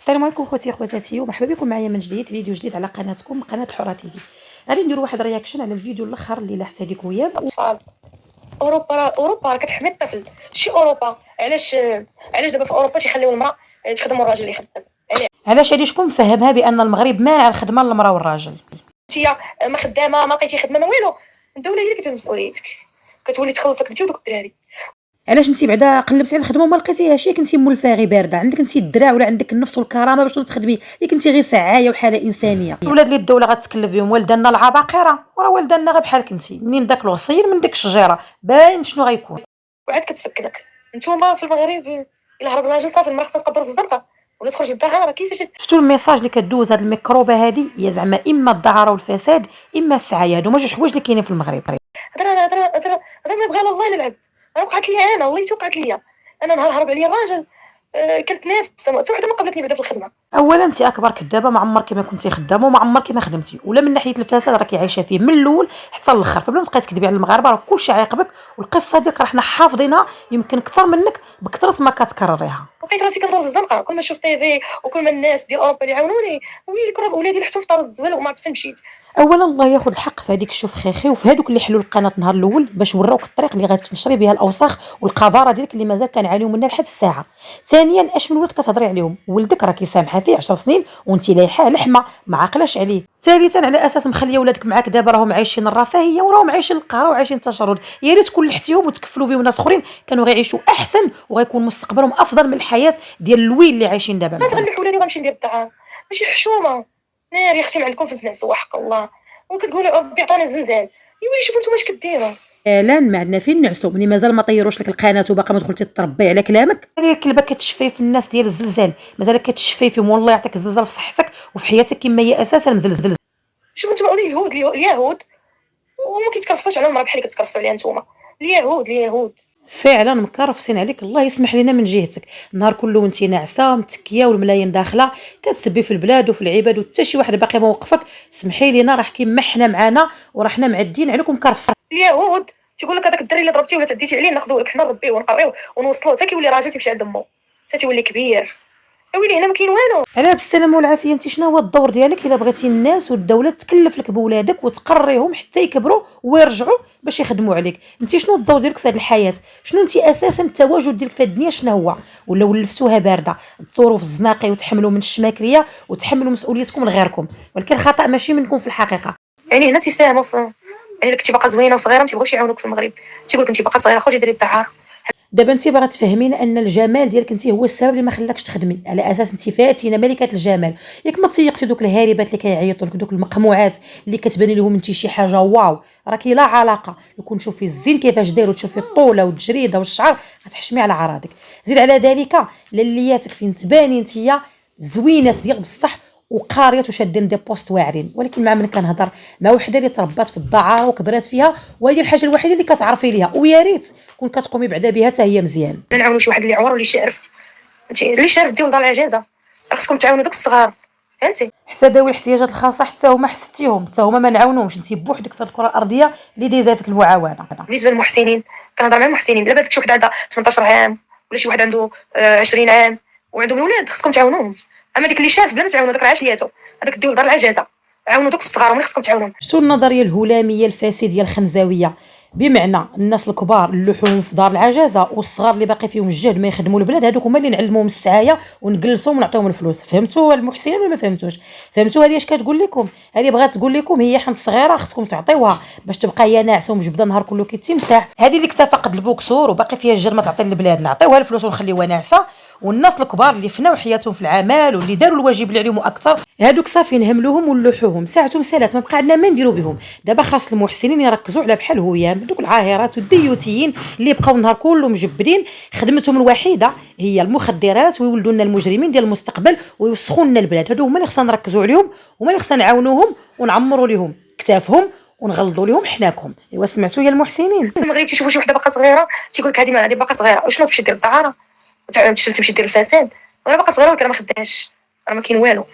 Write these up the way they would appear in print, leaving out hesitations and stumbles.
السلام عليكم خوتي خواتاتي، ومرحبا بكم معايا من جديد فيديو جديد على قناتكم قناه الحره تيفي. غادي نديروا واحد رياكشن على الفيديو الاخر اللي لاحظت هذيك وياه. اطفال اوروبا راه كتحمي الطفل. شي اوروبا علاش دابا في اوروبا تيخليو المراه تخدم والراجل اللي يخدم؟ علاش هادي شكون مفهمها بان المغرب مانع الخدمه للمراه والراجل؟ انت ما خدامه، ما لقيتي خدمه، ما والو، الدوله هي اللي كتهز مسؤوليتك، كتولي تخلصك انت ودوك الدراري. علاش انت بعدا قلبتي على الخدمه وما لقيتيهاش؟ ياك انت مولفه غير بارده، عندك انت الدراع ولا عندك النفس والكرامه باش تخدمي؟ ياك انت غير سعايه وحاله انسانيه. الولاد اللي الدوله غتكلف بهم والدنا العباقره، وراه والدنا غير بحالك انت، منين داك الغصير من ديك الشجره باين شنو غيكون. وعاد كتسكنك نتوما في المغرب، الا هرب الراجل صافي المراه خصها تقدر في الزنقه ولا تخرج للدار. كيفاش شفتوا الميساج اللي كدوز هاد الميكروبه هادي؟ هي زعما اما الدعاره والفساد اما السعايه، هادو ما جوج حوايج اللي كاينين في المغرب. هضره ما بغى الله للعبد. انا وقعت لي، انا والله توقعت لي، انا نهار هرب عليا الراجل كنت نافسه، حتى وحده ما قبلتني بعدا في الخدمه. اولا انت اكبر كدابه، ما عمرك ما كنتي خدامه وما عمرك ما خدمتي، ولا من ناحيه الفساد راكي عايشه فيه من الاول حتى الاخر، فبلا ما تبقاي تكذبي على المغاربه، راه كلشي عاقبك، والقصه ديالك راه حنا حافظينها يمكن اكثر منك بكثره ما كتكرريها. لقيت راسي كندور في الزنقه، كل ما نشوف تيفي وكل ما الناس ديال اوروبا اللي عاونوني، ويلي كرهب ولادي لحتو في دار الزبل وما عرفت فين مشيت. اولا الله ياخذ الحق في هذيك الشوفخيخي وفي هذوك اللي حلوا القناه نهار الاول باش وراوك الطريق اللي غتنشري بها الاوساخ والقذاره ديالك اللي مازال كنعانيو منها لحد الساعه. ثانيا اش من ولد كتهضري عليهم؟ ولدك راكي سامحه فيه 10 سنين وانت لايحه لحمه ما عاقلاش عليه. ثالثا على اساس مخليه ولادك معاك دابا راهم عايشين الرفاهيه وراهم عايشين القهر وعايشين التشرد، يا ريت كل لحتيهم وتكفلوا بهم ناس اخرين كانوا غيعيشوا احسن وغيكون مستقبلهم افضل من الحياه ديال الويل اللي عايشين دابا. صافي غنلوح ولادي وغنمشي ندير الطعام، ماشي حشومه. ناري اختي ما عندكم في الناس وحق الله، وكتقولوا ربي عطانا زنزان. يولي شوفوا نتوما اش كديروا. فعلا ما عندنا فين نعسو، ملي مازال ما طيروش لك القناه وباقا ما دخلتي تربي على كلامك. هذه الكلبه كتشفي في الناس ديال الزلزال، مازال كتشفي فيهم، والله يعطيك الزلزال في صحتك وفي حياتك كما هي اساسا مزلزل. شوفوا نتوما اليهود وما كيتكرفصوش على المراه بحال اللي كتكرفصوا عليها نتوما. اليهود فعلا مكرفسين عليك، الله يسمح لنا من جهتك. النهار كله وانت ناعسه متكيه والملايين داخله كتسبي في البلاد وفي العباد وحتى شي واحد باقي ما وقفك. سمحي لينا راه كيما حنا معانا وراه حنا معدين عليكم مكرفسين. اليهود تيقول لك هذاك الدري اللي ضربتيه ولا تعديتي عليه ناخذوه لك حنا نربيوه ونقريوه ونوصلوه حتى كيولي راجل تيمشي عند امه حتى تيولي كبير. ويلي هنا ما كاين والو. على بالسلامه والعافيه. انت شنو هو الدور ديالك الا بغيتي الناس والدوله تكلف لك بولادك وتقريهم حتى يكبروا ويرجعوا باش يخدموا عليك؟ انت شنو الدور ديالك في هذه الحياه؟ شنو انت اساسا التواجد ديالك في هذه الدنيا شنو هو؟ ولا ولفتوها بارده الظروف الزناقي وتحملوا من الشماكريه وتحملوا مسؤوليتكم لغيركم، ولكن الخطا ماشي منكم في الحقيقه. يعني هنا تيساهموا في، يعني كنتي باقا زوينه وصغيره ما تيبغوش يعاونوك في المغرب، تيقول لك انت باقا صغيره خرجي ديري الدعاره. دابا انت باغا تفهمينا ان الجمال ديالك انت هو السبب اللي ما خلاكش تخدمي، على اساس انت فاتنه ملكه الجمال. ياك ما تسيقتي دوك الهاربات اللي كيعيطوا لك، دوك المقموعات اللي كتباني لهم انت شي حاجه واو، راكي لا علاقه. لو تشوفي الزين كيفاش داير وتشوفي الطوله والتجريده والشعر غتحشمي على عراضك. زيد على ذلك للياتك فين تباني انت زوينات ديال بصح وقاريات وشادين دي بوست واعرين، ولكن مع من كنهضر مع وحده اللي تربات في الدعاره وكبرات فيها، وهذه الحاجه الوحيده اللي كتعرفي ليها، ويا ريت كون كتقومي بعدا بها حتى هي مزيان. نعاونوا شي واحد اللي عور واللي شارف، فهمتي، اللي شارف ديال دار العجازه، خصكم تعاونوا دوك الصغار، فهمتي. حتى ذوي الاحتياجات الخاصه حتى هما حسيتيهم، حتى هما ما نعاونوهمش، انت بوحدك في الكره الارضيه اللي دايزه فيك المعاونه. بالنسبه للمحسنين كنهضر مع المحسنين، دابا شي واحد عندها 18 عام ولا شي واحد عنده 20 عام وعندهم الاولاد خصكم تعاونوهم. اما ديك اللي شاف بلا ما تعاونوا داك راه عاشياتو، هذاك ديال دار العجازه، عاونوا دوك الصغار اللي خصكم تعاونوهم. شفتوا النظريه الهلاميه الفاسديه الخنزاويه؟ بمعنى الناس الكبار اللحوم في دار العجازه والصغار اللي باقي فيهم الجهد ما يخدموا البلاد، هذوك هما اللي نعلموهم السعايه ونجلسوهم ونعطيهم الفلوس. فهمتوا المحسنين ولا ما فهمتوش؟ فهمتوا هذه اش كتقول لكم؟ هذه بغات تقول لكم هي حنت صغيره خصكم تعطيوها باش تبقى هي ناعسه ومجبده النهار كله كيتمسح. هذه اللي اكتفى قد البوكسور وباقي فيها الجهد ما تعطي للبلاد، نعطيوها الفلوس ونخليوها ناعسه. والناس الكبار اللي فناو حياتهم في العمل واللي داروا الواجب اللي عليهم اكثر، هادوك صافي نهملوهم ونلوحوهم ساعتهم سالات، ما بقى عندنا ما نديروا بهم. دابا خاص المحسنين يركزوا على بحال هيام دوك العاهرات والديوتيين اللي بقاو النهار كله مجبدين، خدمتهم الوحيده هي المخدرات ويولدوا لنا المجرمين ديال المستقبل ويوسخوا لنا البلاد. هادو هما اللي خصنا نركزوا عليهم وما اللي خصنا نعاونوهم ونعمروا لهم كتافهم ونغلظوا لهم حناكم. ايوا سمعتوا يا المحسنين؟ المغرب تيشوفوا شي وحده باقا صغيره تيقول لك هذه باقا صغيره، وشنو تمشي دير الدعاره تمشي دير الفساد، وانا باقا صغيره ولكن ما خداش راه ما كاين والو.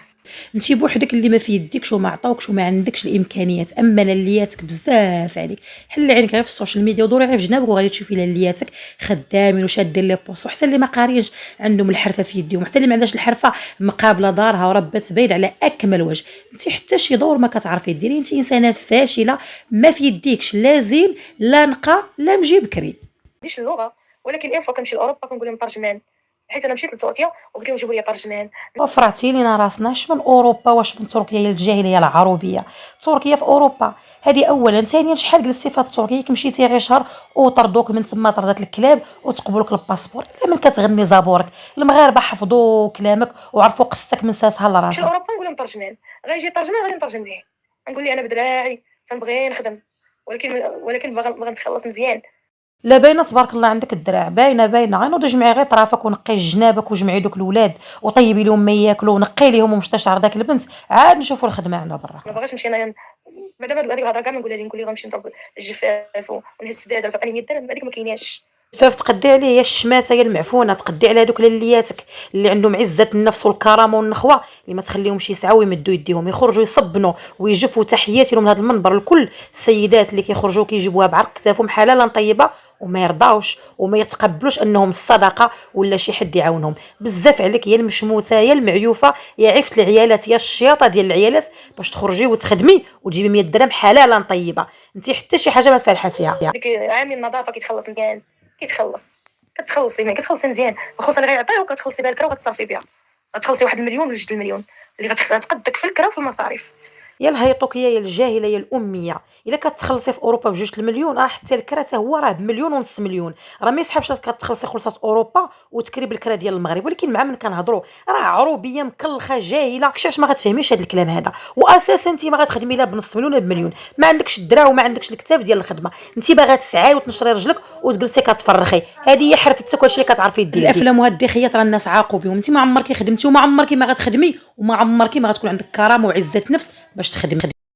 انت بوحدك اللي ما في يديكش وما عطاوكش وما عندكش الامكانيات، اما لالياتك بزاف عليك. حل عينك غير في السوشيال ميديا ودوري غير في جنابك وغادي تشوفي لالياتك خدامين وشادين لي بوست، وحتى اللي ما قارينش عندهم الحرفه في يديهم، حتى اللي ما عندهاش الحرفه مقابله دارها وربات بيض على اكمل وجه. انت حتى شي دور ما كتعرفي ديري، انت انسانه فاشله ما في يديكش لا زين لا نقا لا مجيب كري. عنديش اللغه، ولكن اين فوا كنمشي لاوروبا كنقول لهم ترجمان، حيت انا مشيت لتركيا وقلت لهم جيبوا لي ترجمان. وفرعتي لينا راسنا، اش من اوروبا واش من تركيا هي الجاهليه العربيه؟ تركيا في اوروبا هذه اولا. ثانيا شحال جلستي في تركيا؟ مشيتي غير شهر وطردوك من تما طردات الكلاب وتقبلوك الباسبور. الا من كتغني زابورك، المغاربه حفظوا كلامك وعرفوا قصتك من ساسها نمشي لراسها. لاوروبا نقول لهم ترجمان، غيجي ترجمان غادي نترجم ليه، نقول لي انا بدراعي تنبغي نخدم، ولكن باغا نتخلص مزيان. لا باينه تبارك الله عندك الدراع، باينه غنوض جمعي غير طرافك ونقي جنابك وجمعي دوك الاولاد وطيبي لهم ما ياكلوا ونقي لهم ومستشعر داك البنت، عاد نشوفوا الخدمه عندنا برا. ما باغاش نمشي انايا مادام هذيك الهضره كاع نقول لها غنمشي نضرب الجفاف ونهز السداده وتعطيني 100 درهم، هذيك ما كايناش. فاف تقدي عليه هي الشماته هي المعفونه، تقدي على هذوك لياتك اللي عندهم عزه النفس والكرامه والنخوه اللي ما تخليهمش يسعوا ويمدوا يديهم، يخرجوا يصبنوا ويجفوا. تحياتي لهم من هذا المنبر لكل السيدات اللي كيخرجوا كيجيبوها بعرق كتافهم حلالا طيبه وما يرضاوش وما يتقبلوش انهم الصدقه ولا شي حد يعاونهم. بزاف عليك يا المشموته يا المعيوفه يا عفت العيالات يا الشياطه ديال العيالات باش تخرجي وتخدمي وتجيبي 100 درهم حلالا طيبه. انت حتى شي حاجه ما فالحه فيها. ديك عامل النظافه كيتخلص مزيان، كتخلصي مزيان، الخلصه اللي غيعطيوك كتخلصي بها الكرا وكتصرفي بها، غتخلصي 1 المليون ولا 2 المليون اللي غتقدك في الكرا وفي المصاريف. يا الهيطوكيه يا الجاهله يا الاميه، الا كتخلصي في اوروبا بجوج المليون راه حتى الكرا حتى هو راه بمليون ونص مليون، راه ما يسحبش راسك كتخلصي خلصات اوروبا وتكري بالكرا ديال المغرب. ولكن مع من كنهضروا راه عروبيه مكلخه جاهله، علاش ما غتفهميش هذا الكلام هذا؟ واساسا انت ما غتخدمي لا بنص مليون ولا بمليون، ما عندكش الدراع وما عندكش الكتاف ديال الخدمه، انت باغا تسعاي وتنشري رجلك وتجلسي كتفرخي. هذه هي حرفتك وهادشي اللي كتعرفي ديري. الافلام وهاد الدخيات راه الناس عاقوا بهم، انت ما عمرك خدمتي وما عمرك ما غتخدمي وما عمرك ما غتكون عندك كرامه وعزه نفس باش تخدمي.